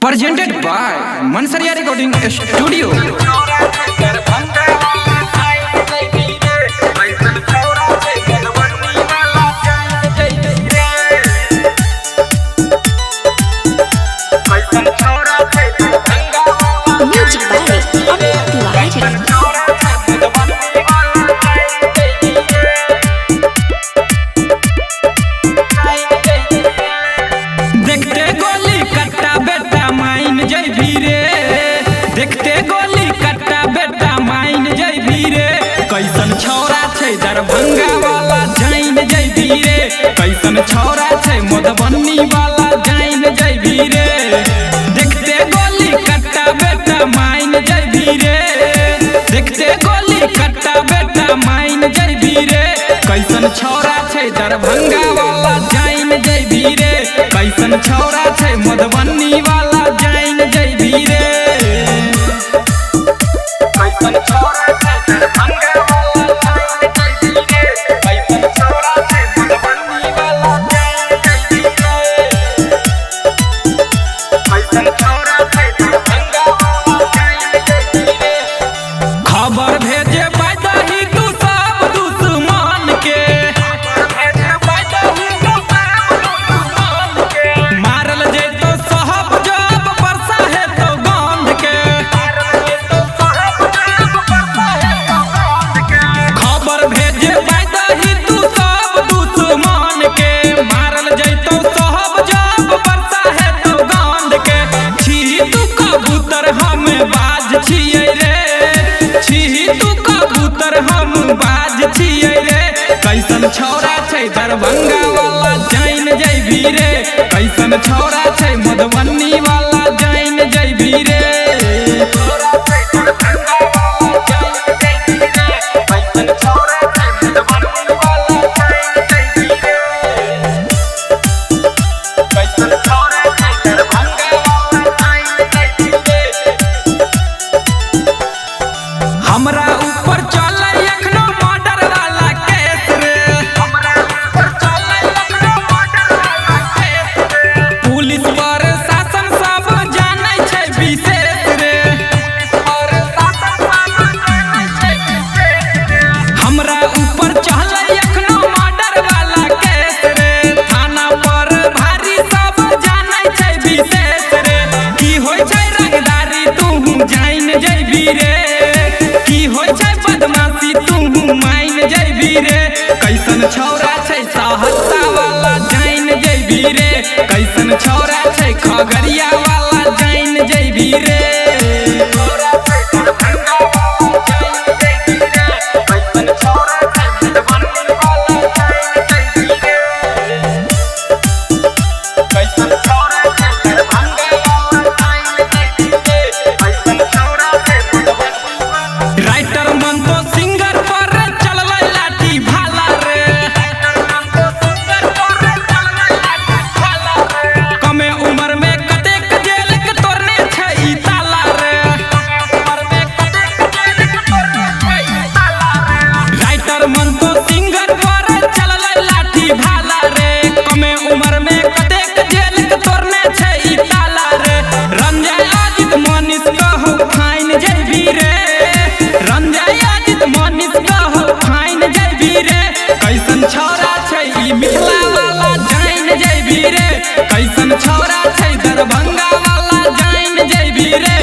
Presented by Mansaria Recording Studio. Music by Amit Tiwari. देखते गोली कट्टा बेटा माइन जय भीरे, देखते गोली कट्टा बेटा माइन जय भीरे। कैसन छौरा छै दरभंगा वाला जाइन जय भीरे, कैसन छौरा छै मधुबनी वाला जाइन जय भीरे। देखते गोली कट्टा बेटा माइन जय भीरे, देखते गोली कट्टा बेटा माइन जय भीरे। कैसन छौरा छै दरभंगा वाला जाइन जय भीरे, कैसन छौरा छै मधुबनी वाला जाइन जय भीरे। कैसन छौरा छै दरभंगा वाला जाइन जय भीरे, कैसन छौरा छै मधुबनी वाला जाइन जय भीरे। कैसन छौरा छै दरभंगा वाला जाइन जय भीरे। खबर भेजे पैदही तू सब दुश्मन के, मारल जैतो सहब जब बरसा हेतो गंध के। खबर भेजे पैदही तू सब दुश्मन के, मारल जैतो सहब जब बरसा हेतो गंध के। छी तू कबूतर हम बाज छियै रे, छी तू कबूतर हम बाज छियै रे। कैसन छौरा छै दरभंगा वाला जाइन जय भीरे, कैसन छौरा छै मधुबनी वाला जाइन जय भीरे। कैसन छौरा छै मधुबनी वाला जाइन जय भीरे, कैसन छौरा छै दरभंगा वाला जाइन जय भीरे। हमरा ऊपर चले एखनो मर्डर वाला केस रे, हमरा ऊपर चले एखनो मर्डर वाला केस रे। पुलिस पर शासन सब जानै छै विशेष रे, और शासन सब जानै छै विशेष रे। हमरा ऊपर चले एखनो मर्डर वाला केस रे, थाना पर भारी सब जानै छै विशेष रे। की होय छै रंगदारी तू जाइन जय भीरे, की होय छै बदमाशी तू माइन जय भीरे। कैसन छौरा छै सहरसा वाला जाइन जय भीरे, कैसन छौरा छै खगड़िया वाला जाइन जय भीरे। कैसन छौरा छै मधुबनी वाला जाइन जय भीरे, कैसन छौरा छै दरभंगा वाला जाइन जय भीरे, कैसन छौरा छै मधुबनी वाला। राइटर मन तो सिंगर पर चलबै लाठी भाला रे, कमे उम्र में कतेक जेल के तोड़ने छै ई ताला रे। राइटर मन तो सिंगर पर चललै लाठी भाला रे, कमे उम्र में कतेक जेल के तोड़ने छै ई ताला रे। रंजय अजित मनीष कहू फाइन जय भीरे, रंजय अजित मनीष कहू फाइन जय भीरे। कैसन छौरा छै ई मिथिला वाला जाइन जय भीरे, कैसन छौरा छै दरभंगा वाला जाइन जय भीरे।